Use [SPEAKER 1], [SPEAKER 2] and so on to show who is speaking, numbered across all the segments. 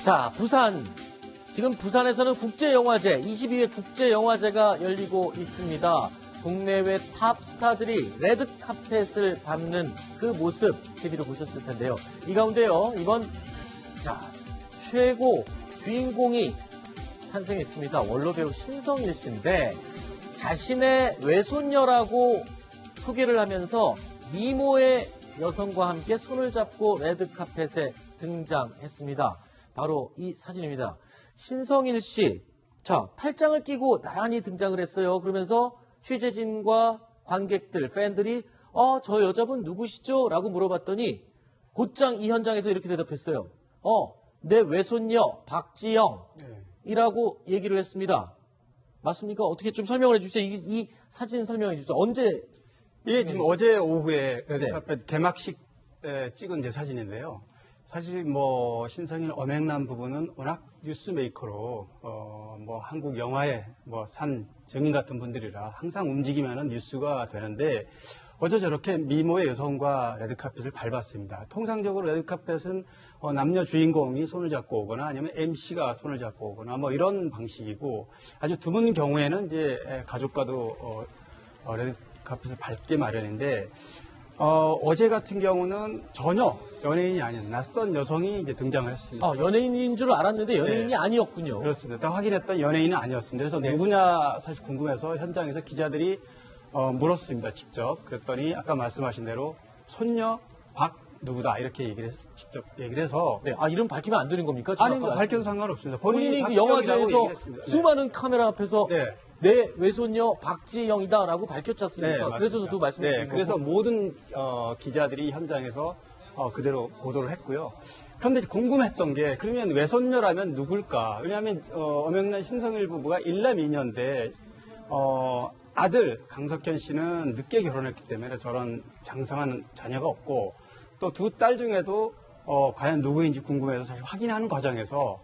[SPEAKER 1] 자, 부산. 지금 부산에서는 국제영화제, 22회 국제영화제가 열리고 있습니다. 국내외 탑 스타들이 레드카펫을 밟는 그 모습 TV로 보셨을 텐데요. 이 가운데요, 이번 최고 주인공이 탄생했습니다. 원로배우 신성일 씨인데 자신의 외손녀라고 소개를 하면서 미모의 여성과 함께 손을 잡고 레드카펫에 등장했습니다. 바로 이 사진입니다. 신성일 씨, 자, 팔짱을 끼고 나란히 등장을 했어요. 그러면서 취재진과 관객들, 팬들이 저 여자분 누구시죠? 라고 물어봤더니 곧장 이 현장에서 이렇게 대답했어요. 내 외손녀 박지영이라고 얘기를 했습니다. 맞습니까? 어떻게 좀 설명을 해주세요. 이 사진 설명해 주세요. 언제?
[SPEAKER 2] 예, 지금 어제 오후에 레드카펫 개막식 때 찍은 제 사진인데요. 사실 뭐 신성일 엄앵란 부분은 워낙 뉴스메이커로 뭐 한국 영화의 뭐 산 증인 같은 분들이라 항상 움직이면은 뉴스가 되는데 어제 저렇게 미모의 여성과 레드카펫을 밟았습니다. 통상적으로 레드카펫은 남녀 주인공이 손을 잡고 오거나 아니면 MC가 손을 잡고 오거나 뭐 이런 방식이고 아주 드문 경우에는 이제 가족과도 레드카펫을 밟게 마련인데 어제 같은 경우는 전혀 연예인이 아닌 낯선 여성이 이제 등장을 했습니다.
[SPEAKER 1] 연예인인 줄 알았는데 연예인이 아니었군요.
[SPEAKER 2] 그렇습니다. 딱 확인했던 연예인은 아니었습니다. 그래서 누구냐 사실 궁금해서 현장에서 기자들이 물었습니다. 직접. 그랬더니 아까 말씀하신 대로 손녀 박 누구다 이렇게 직접 얘기를 해서
[SPEAKER 1] 이름 밝히면 안 되는 겁니까?
[SPEAKER 2] 아니 뭐 밝혀도 상관없습니다.
[SPEAKER 1] 본인이 그 영화제에서 수많은 카메라 앞에서 내 외손녀 박지영이다라고 밝혔지 않습니까? 그래서 저도 말씀드린
[SPEAKER 2] 그래서 모든 기자들이 현장에서 그대로 보도를 했고요. 그런데 궁금했던 게 그러면 외손녀라면 누굴까? 왜냐하면 엄앵란 신성일 부부가 일남 이녀인데 아들 강석현 씨는 늦게 결혼했기 때문에 저런 장성한 자녀가 없고 또 두 딸 중에도 과연 누구인지 궁금해서 사실 확인하는 과정에서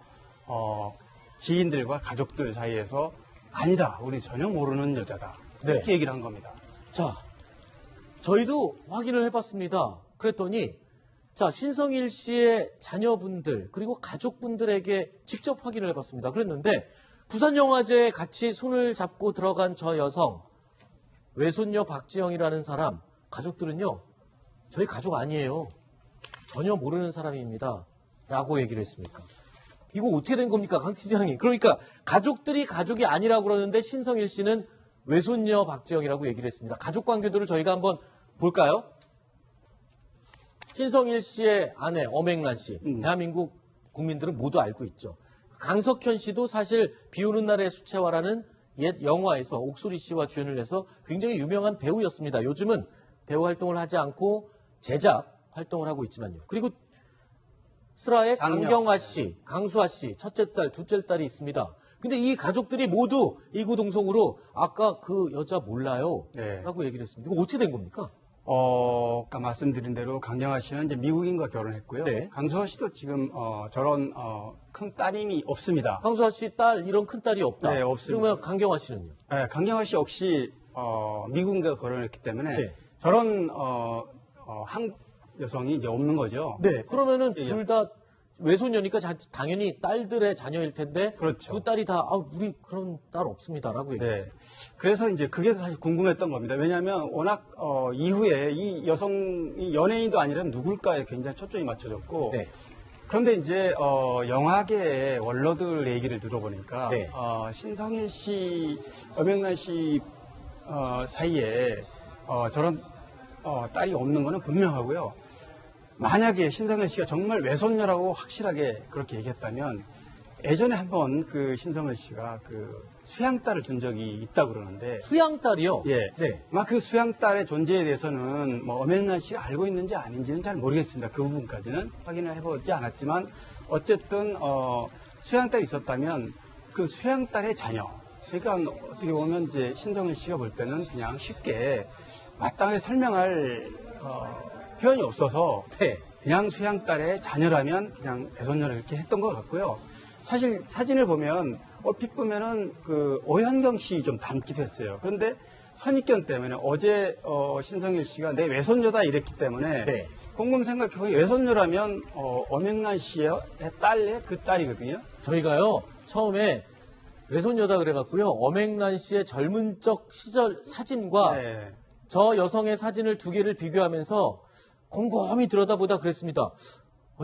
[SPEAKER 2] 지인들과 가족들 사이에서 아니다, 우리 전혀 모르는 여자다 이렇게 얘기를 한 겁니다.
[SPEAKER 1] 자, 저희도 확인을 해봤습니다. 그랬더니 신성일 씨의 자녀분들 그리고 가족분들에게 직접 확인을 해봤습니다. 그랬는데 부산영화제에 같이 손을 잡고 들어간 저 여성 외손녀 박지영이라는 사람 가족들은요, 저희 가족 아니에요. 전혀 모르는 사람입니다. 라고 얘기를 했습니까? 이거 어떻게 된 겁니까, 강 팀장님? 그러니까 가족들이 가족이 아니라고 그러는데 신성일 씨는 외손녀 박지영이라고 얘기를 했습니다. 가족 관계들을 저희가 한번 볼까요? 신성일 씨의 아내 엄앵란 씨, 대한민국 국민들은 모두 알고 있죠. 강석현 씨도 사실 비 오는 날의 수채화라는 옛 영화에서 옥소리 씨와 주연을 해서 굉장히 유명한 배우였습니다. 요즘은 배우 활동을 하지 않고 제작 활동을 하고 있지만요. 그리고 슬아의 강경화 씨, 강수아 씨, 첫째 딸, 둘째 딸이 있습니다. 근데 이 가족들이 모두 이구동성으로 아까 그 여자 몰라요 라고 얘기를 했습니다. 이거 어떻게 된 겁니까?
[SPEAKER 2] 아까 말씀드린 대로 강경화 씨는 이제 미국인과 결혼했고요. 강수아 씨도 지금 저런 큰 따님이 없습니다.
[SPEAKER 1] 강수아 씨 딸 이런 큰 딸이 없다.
[SPEAKER 2] 네, 없습니다.
[SPEAKER 1] 그러면 강경화 씨는요?
[SPEAKER 2] 네, 강경화 씨 역시 미국인과 결혼했기 때문에 저런 한국 여성이 이제 없는 거죠.
[SPEAKER 1] 네, 그러면은 둘 다 외손녀니까 당연히 딸들의 자녀일 텐데
[SPEAKER 2] 그렇죠.
[SPEAKER 1] 그 딸이 다 우리 그런 딸 없습니다라고 얘기했어요.
[SPEAKER 2] 그래서 이제 그게 사실 궁금했던 겁니다. 왜냐하면 워낙 이후에 이 여성이 연예인도 아니라 누굴까에 굉장히 초점이 맞춰졌고 그런데 이제 영화계의 원로들 얘기를 들어보니까 신성일 씨, 엄앵란 씨 사이에 저런 딸이 없는 거는 분명하고요. 만약에 신성일 씨가 정말 외손녀라고 확실하게 그렇게 얘기했다면 예전에 한번 그 신성일 씨가 그 수양딸을 둔 적이 있다고 그러는데
[SPEAKER 1] 수양딸이요?
[SPEAKER 2] 아마 그 수양딸의 존재에 대해서는 뭐 엄앵란 씨가 알고 있는지 아닌지는 잘 모르겠습니다. 그 부분까지는 확인을 해보지 않았지만 어쨌든 수양딸이 있었다면 그 수양딸의 자녀 그러니까 어떻게 보면 이제 신성일 씨가 볼 때는 그냥 쉽게 마땅하게 설명할 표현이 없어서 그냥 수양딸의 자녀라면 그냥 외손녀를 이렇게 했던 것 같고요. 사실 사진을 보면 얼핏 보면은 그 오현경 씨 좀 닮기도 했어요. 그런데 선입견 때문에 어제 신성일 씨가 내 외손녀다 이랬기 때문에
[SPEAKER 1] 네.
[SPEAKER 2] 곰곰 생각해보면 외손녀라면 엄영란 씨의 딸의 그 딸이거든요.
[SPEAKER 1] 저희가요, 처음에 외손녀다 그래갖고요, 엄앵란 씨의 젊은 적 시절 사진과
[SPEAKER 2] 네.
[SPEAKER 1] 저 여성의 사진을 두 개를 비교하면서 곰곰이 들여다보다 그랬습니다.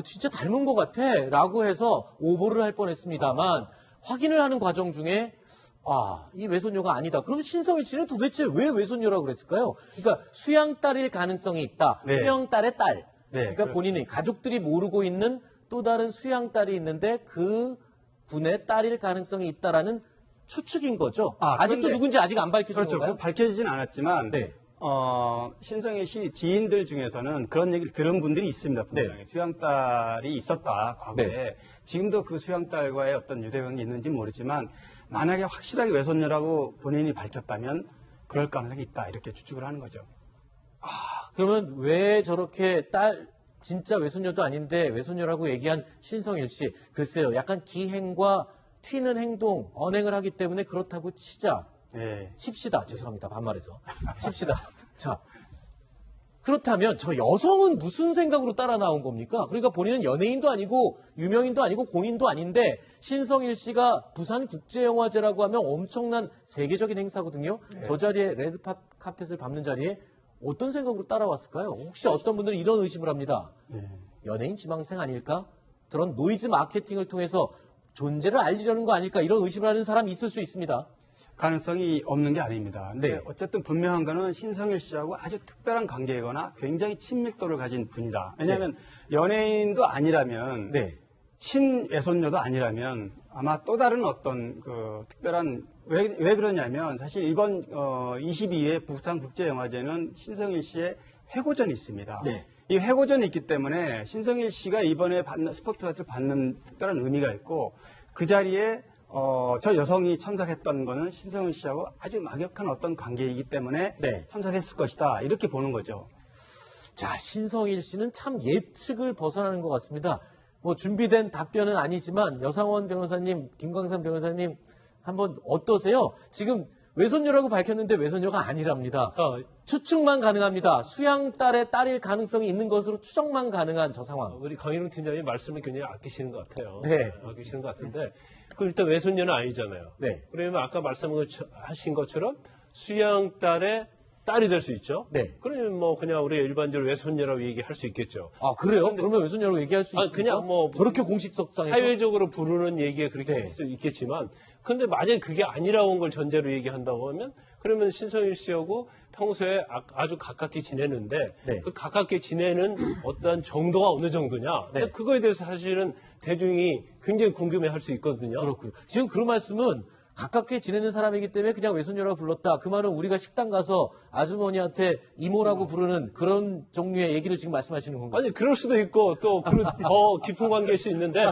[SPEAKER 1] 진짜 닮은 것 같아 라고 해서 오보를 할 뻔했습니다만 확인을 하는 과정 중에 이 외손녀가 아니다. 그럼 신성일 씨는 도대체 왜 외손녀라고 그랬을까요? 그러니까 수양딸일 가능성이 있다.
[SPEAKER 2] 네.
[SPEAKER 1] 수양딸의 딸.
[SPEAKER 2] 네,
[SPEAKER 1] 그러니까
[SPEAKER 2] 그렇습니다.
[SPEAKER 1] 본인이 가족들이 모르고 있는 또 다른 수양딸이 있는데 그 분의 딸일 가능성이 있다라는 추측인 거죠. 아직도
[SPEAKER 2] 그런데-
[SPEAKER 1] 누군지 아직 안 밝혀진
[SPEAKER 2] 그렇죠.
[SPEAKER 1] 건가요?
[SPEAKER 2] 밝혀지진 않았지만
[SPEAKER 1] 네.
[SPEAKER 2] 신성일 씨 지인들 중에서는 그런 얘기를 들은 분들이 있습니다. 분명히.
[SPEAKER 1] 네.
[SPEAKER 2] 수양딸이 있었다 과거에.
[SPEAKER 1] 네.
[SPEAKER 2] 지금도 그 수양딸과의 어떤 유대관계 있는지 모르지만 만약에 확실하게 외손녀라고 본인이 밝혔다면 그럴 가능성이 있다 이렇게 추측을 하는 거죠.
[SPEAKER 1] 그러면 왜 저렇게 진짜 외손녀도 아닌데 외손녀라고 얘기한 신성일 씨. 글쎄요. 약간 기행과 튀는 행동, 언행을 하기 때문에 그렇다고
[SPEAKER 2] 네.
[SPEAKER 1] 칩시다. 죄송합니다. 반말해서. 칩시다. 자. 그렇다면 저 여성은 무슨 생각으로 따라 나온 겁니까? 그러니까 본인은 연예인도 아니고 유명인도 아니고 공인도 아닌데 신성일 씨가 부산국제영화제라고 하면 엄청난 세계적인 행사거든요. 저 자리에 레드카펫을 밟는 자리에 어떤 생각으로 따라왔을까요? 혹시 어떤 분들은 이런 의심을 합니다. 연예인 지망생 아닐까? 그런 노이즈 마케팅을 통해서 존재를 알리려는 거 아닐까? 이런 의심을 하는 사람이 있을 수 있습니다.
[SPEAKER 2] 가능성이 없는 게 아닙니다. 근데
[SPEAKER 1] 네.
[SPEAKER 2] 어쨌든 분명한 거는 신성일 씨하고 아주 특별한 관계이거나 굉장히 친밀도를 가진 분이다. 왜냐하면 연예인도 아니라면
[SPEAKER 1] 네.
[SPEAKER 2] 친외손녀도 아니라면 아마 또 다른 어떤 그 특별한 왜 그러냐면 사실 이번 22회 부산국제영화제는 신성일 씨의 회고전이 있습니다.
[SPEAKER 1] 네.
[SPEAKER 2] 이 회고전이 있기 때문에 신성일 씨가 이번에 받는 스포트라이트를 받는 특별한 의미가 있고 그 자리에 저 여성이 참석했던 거는 신성일 씨하고 아주 막역한 어떤 관계이기 때문에
[SPEAKER 1] 네.
[SPEAKER 2] 참석했을 것이다 이렇게 보는 거죠.
[SPEAKER 1] 자, 신성일 씨는 참 예측을 벗어나는 것 같습니다. 뭐 준비된 답변은 아니지만 여상원 변호사님, 김광삼 변호사님 한번 어떠세요? 지금 외손녀라고 밝혔는데 외손녀가 아니랍니다. 추측만 가능합니다. 수양딸의 딸일 가능성이 있는 것으로 추정만 가능한 저 상황.
[SPEAKER 3] 우리 강인웅 팀장님 말씀을 굉장히 아끼시는 것 같아요.
[SPEAKER 1] 네.
[SPEAKER 3] 아끼시는 것 같은데, 그 일단 외손녀는 아니잖아요.
[SPEAKER 1] 네.
[SPEAKER 3] 그러면 아까 말씀하신 것처럼 수양딸의 딸이 될 수 있죠.
[SPEAKER 1] 네.
[SPEAKER 3] 그러면 뭐 그냥 우리 일반적으로 외손녀라고 얘기할 수 있겠죠.
[SPEAKER 1] 아, 그래요? 그러면 외손녀라고 얘기할 수 있습니까?
[SPEAKER 3] 그냥 뭐
[SPEAKER 1] 저렇게 공식석상에서
[SPEAKER 3] 사회적으로 부르는 얘기에 그렇게
[SPEAKER 1] 네.
[SPEAKER 3] 할 수 있겠지만, 근데 만약에 그게 아니라는 걸 전제로 얘기한다고 하면, 그러면 신성일 씨하고 평소에 아주 가깝게 지내는데,
[SPEAKER 1] 네.
[SPEAKER 3] 그 가깝게 지내는 어떤 정도가 어느 정도냐,
[SPEAKER 1] 네.
[SPEAKER 3] 그거에 대해서 사실은 대중이 굉장히 궁금해 할 수 있거든요.
[SPEAKER 1] 그렇고요. 지금 그 말씀은 가깝게 지내는 사람이기 때문에 그냥 외손녀라고 불렀다. 그 말은 우리가 식당 가서 아주머니한테 이모라고 부르는 그런 종류의 얘기를 지금 말씀하시는 건가요?
[SPEAKER 3] 아니, 그럴 수도 있고, 또, 더 깊은 관계일 수 있는데,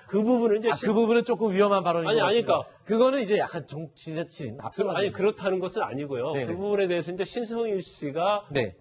[SPEAKER 3] 그 부분은 이제.
[SPEAKER 1] 그 부분은 조금 위험한 발언인
[SPEAKER 3] 아니,
[SPEAKER 1] 것 같습니다.
[SPEAKER 3] 아니까.
[SPEAKER 1] 그거는 이제 약간 지나친 앞서가는.
[SPEAKER 3] 아니, 그렇다는 것은 아니고요.
[SPEAKER 1] 네네.
[SPEAKER 3] 그 부분에 대해서 이제 신성일 씨가.
[SPEAKER 1] 네.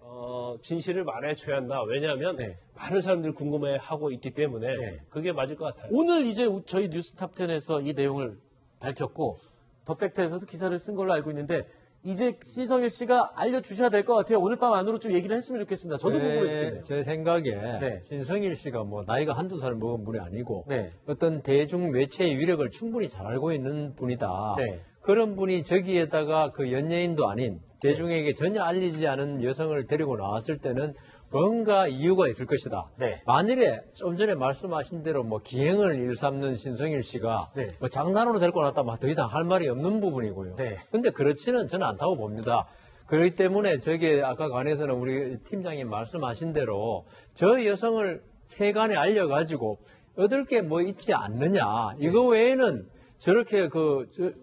[SPEAKER 3] 진실을 말해줘야 한다. 왜냐하면.
[SPEAKER 1] 네.
[SPEAKER 3] 많은 사람들이 궁금해하고 있기 때문에.
[SPEAKER 1] 네.
[SPEAKER 3] 그게 맞을 것 같아요.
[SPEAKER 1] 오늘 이제 저희 뉴스탑10에서 이 내용을 밝혔고 더 팩트에서도 기사를 쓴 걸로 알고 있는데 이제 신성일 씨가 알려주셔야 될 것 같아요. 오늘 밤 안으로 좀 얘기를 했으면 좋겠습니다. 저도 궁금해 죽겠네요.
[SPEAKER 4] 제 생각에
[SPEAKER 1] 네.
[SPEAKER 4] 신성일 씨가 뭐 나이가 한두 살 먹은 분이 아니고
[SPEAKER 1] 네.
[SPEAKER 4] 어떤 대중 매체의 위력을 충분히 잘 알고 있는 분이다.
[SPEAKER 1] 네.
[SPEAKER 4] 그런 분이 저기에다가 그 연예인도 아닌 대중에게 전혀 알리지 않은 여성을 데리고 나왔을 때는 뭔가 이유가 있을 것이다.
[SPEAKER 1] 네.
[SPEAKER 4] 만일에 좀 전에 말씀하신 대로 뭐 기행을 일삼는 신성일 씨가
[SPEAKER 1] 네.
[SPEAKER 4] 뭐 장난으로 데리고 나왔다면 더 이상 할 말이 없는 부분이고요.
[SPEAKER 1] 네.
[SPEAKER 4] 근데 그렇지는 저는 않다고 봅니다. 그렇기 때문에 저게 아까 관해서는 우리 팀장님 말씀하신 대로 저 여성을 세간에 알려가지고 얻을 게 뭐 있지 않느냐. 이거 외에는 저렇게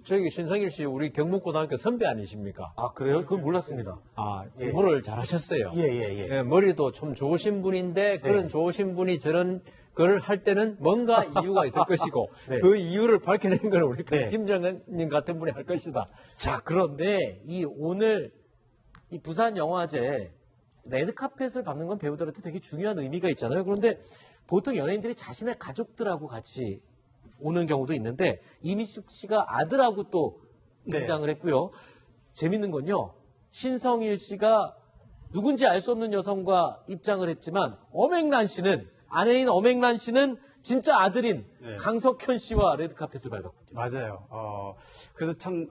[SPEAKER 4] 저기 신성일 씨 우리 경북고등학교 선배 아니십니까?
[SPEAKER 1] 아, 그래요? 그건 몰랐습니다.
[SPEAKER 4] 예. 공부를 잘하셨어요.
[SPEAKER 1] 예.
[SPEAKER 4] 머리도 좀 좋으신 분인데 그런 좋으신 분이 저런 걸 할 때는 뭔가 이유가 있을 것이고
[SPEAKER 1] 네.
[SPEAKER 4] 그 이유를 밝혀내는 걸 우리
[SPEAKER 1] 네.
[SPEAKER 4] 팀장님 같은 분이 할 것이다.
[SPEAKER 1] 자, 그런데 오늘 이 부산 영화제 레드카펫을 밟는 건 배우들한테 되게 중요한 의미가 있잖아요. 그런데 보통 연예인들이 자신의 가족들하고 같이 오는 경우도 있는데 이미숙 씨가 아들하고 또 등장을 했고요. 재밌는 건요. 신성일 씨가 누군지 알 수 없는 여성과 입장을 했지만 엄앵란 씨는 아내인 엄앵란 씨는 진짜 아들인
[SPEAKER 2] 네.
[SPEAKER 1] 강석현 씨와 레드카펫을 밟았군요.
[SPEAKER 2] 맞아요. 그래서 참,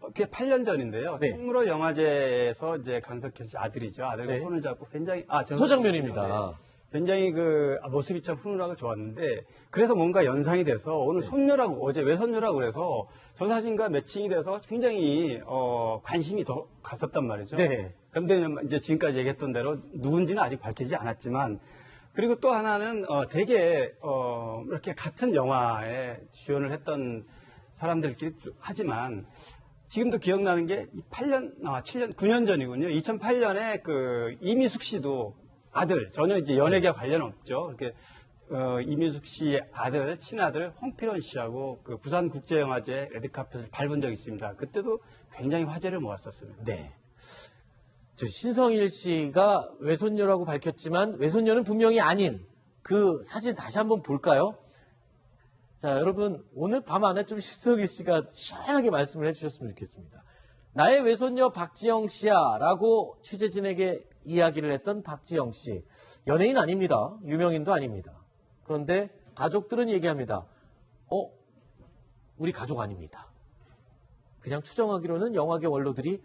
[SPEAKER 2] 그게 8년 전인데요.
[SPEAKER 1] 네.
[SPEAKER 2] 충무로 영화제에서 이제 강석현 씨 아들이죠. 아들과
[SPEAKER 1] 네.
[SPEAKER 2] 손을 잡고 굉장히,
[SPEAKER 1] 저 장면입니다.
[SPEAKER 2] 네. 굉장히 모습이 참 훈훈하고 좋았는데, 그래서 뭔가 연상이 돼서 오늘 손녀라고, 어제 외손녀라고 그래서 저 사진과 매칭이 돼서 굉장히, 관심이 더 갔었단 말이죠.
[SPEAKER 1] 네.
[SPEAKER 2] 그런데 이제 지금까지 얘기했던 대로 누군지는 아직 밝히지 않았지만, 그리고 또 하나는 되게 이렇게 같은 영화에 주연을 했던 사람들끼리 하지만 지금도 기억나는 게 9년 전이군요. 2008년에 그 이미숙 씨도 아들 전혀 이제 연예계와 관련 없죠. 이렇게 이미숙 씨의 아들 친아들 홍필원 씨하고 그 부산국제영화제 레드카펫을 밟은 적이 있습니다. 그때도 굉장히 화제를 모았었습니다.
[SPEAKER 1] 네. 저 신성일 씨가 외손녀라고 밝혔지만 외손녀는 분명히 아닌 그 사진 다시 한번 볼까요? 자, 여러분 오늘 밤 안에 좀 신성일 씨가 시원하게 말씀을 해주셨으면 좋겠습니다. 나의 외손녀 박지영 씨야 라고 취재진에게 이야기를 했던 박지영 씨. 연예인 아닙니다. 유명인도 아닙니다. 그런데 가족들은 얘기합니다. 우리 가족 아닙니다. 그냥 추정하기로는 영화계 원로들이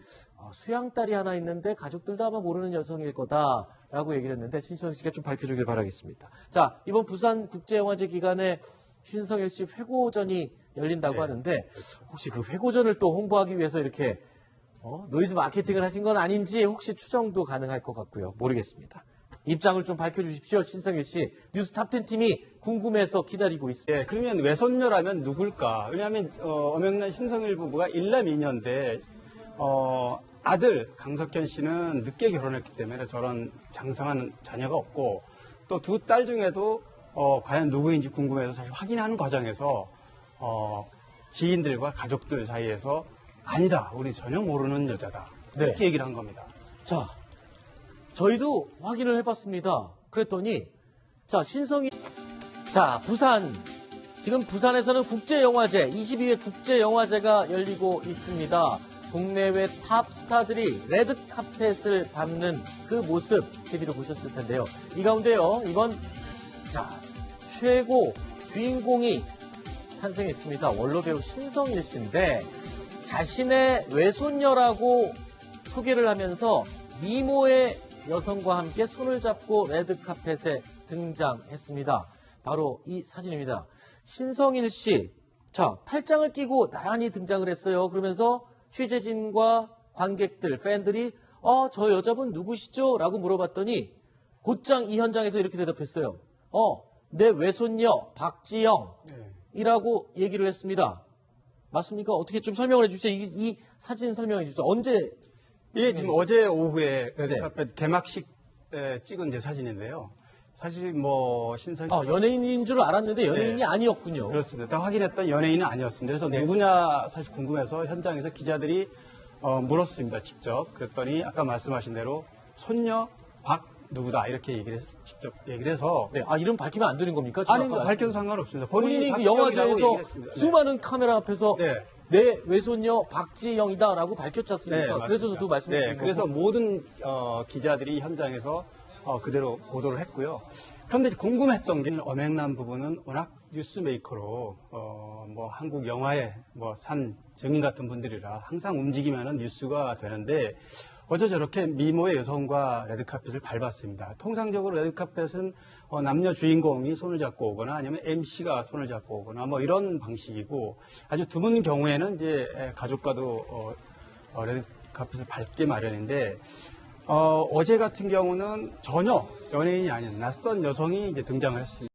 [SPEAKER 1] 수양딸이 하나 있는데 가족들도 아마 모르는 여성일 거다라고 얘기를 했는데 신성일 씨가 좀 밝혀주길 바라겠습니다. 자, 이번 부산국제영화제 기간에 신성일 씨 회고전이 열린다고
[SPEAKER 2] 네.
[SPEAKER 1] 하는데 혹시 그 회고전을 또 홍보하기 위해서 이렇게 노이즈 마케팅을 하신 건 아닌지 혹시 추정도 가능할 것 같고요. 모르겠습니다. 입장을 좀 밝혀주십시오. 신성일 씨. 뉴스 탑10 팀이 궁금해서 기다리고 있습니다.
[SPEAKER 2] 예, 그러면 외손녀라면 누굴까? 왜냐하면 엄영란 신성일 부부가 일남 2년대 아들 강석현 씨는 늦게 결혼했기 때문에 저런 장성한 자녀가 없고 또 두 딸 중에도 과연 누구인지 궁금해서 사실 확인하는 과정에서 지인들과 가족들 사이에서 아니다, 우리 전혀 모르는 여자다
[SPEAKER 1] 네.
[SPEAKER 2] 이렇게 얘기를 한 겁니다.
[SPEAKER 1] 자, 저희도 확인을 해봤습니다. 그랬더니 부산 지금 부산에서는 국제영화제 22회 국제영화제가 열리고 있습니다. 국내외 탑 스타들이 레드카펫을 밟는 그 모습 TV로 보셨을 텐데요. 이 가운데요 이번 최고 주인공이 탄생했습니다. 원로 배우 신성일 씨인데 자신의 외손녀라고 소개를 하면서 미모의 여성과 함께 손을 잡고 레드카펫에 등장했습니다. 바로 이 사진입니다. 신성일 씨, 팔짱을 끼고 나란히 등장을 했어요. 그러면서 취재진과 관객들, 팬들이 저 여자분 누구시죠? 라고 물어봤더니 곧장 이 현장에서 이렇게 대답했어요. 내 외손녀 박지영이라고 얘기를 했습니다. 맞습니까? 어떻게 좀 설명을 해주세요. 이 사진 설명해 주세요. 언제?
[SPEAKER 2] 이게 지금 어제 오후에 레드카펫 개막식 때 찍은 이제 사진인데요. 사실 신성일
[SPEAKER 1] 연예인인 줄 알았는데 연예인이
[SPEAKER 2] 네.
[SPEAKER 1] 아니었군요.
[SPEAKER 2] 그렇습니다. 딱 확인했던 연예인은 아니었습니다. 그래서 누구냐 사실 궁금해서 현장에서 기자들이 물었습니다. 직접. 그랬더니 아까 말씀하신 대로 손녀 박 누구다 이렇게 직접 얘기를 해서
[SPEAKER 1] 네, 이름 밝히면 안 되는 겁니까?
[SPEAKER 2] 아니 밝혀도 상관없습니다.
[SPEAKER 1] 본인이 그
[SPEAKER 2] 박지영이라고
[SPEAKER 1] 영화제에서
[SPEAKER 2] 얘기를 했습니다. 네.
[SPEAKER 1] 수많은 카메라 앞에서
[SPEAKER 2] 네.
[SPEAKER 1] 내 외손녀 박지영이다라고 밝혔지 않습니까?
[SPEAKER 2] 맞습니다.
[SPEAKER 1] 그래서 저도 말씀드린 거고.
[SPEAKER 2] 그래서 모든 기자들이 현장에서 그대로 보도를 했고요. 그런데 궁금했던 게 엄앵란 부부는 워낙 뉴스메이커로 한국 영화의 산 증인 같은 분들이라 항상 움직이면은 뉴스가 되는데 어제 저렇게 미모의 여성과 레드카펫을 밟았습니다. 통상적으로 레드카펫은 남녀 주인공이 손을 잡고 오거나 아니면 MC가 손을 잡고 오거나 이런 방식이고 아주 드문 경우에는 이제 가족과도 레드카펫을 밟기 마련인데 어제 같은 경우는 전혀 연예인이 아닌 낯선 여성이 이제 등장을 했습니다.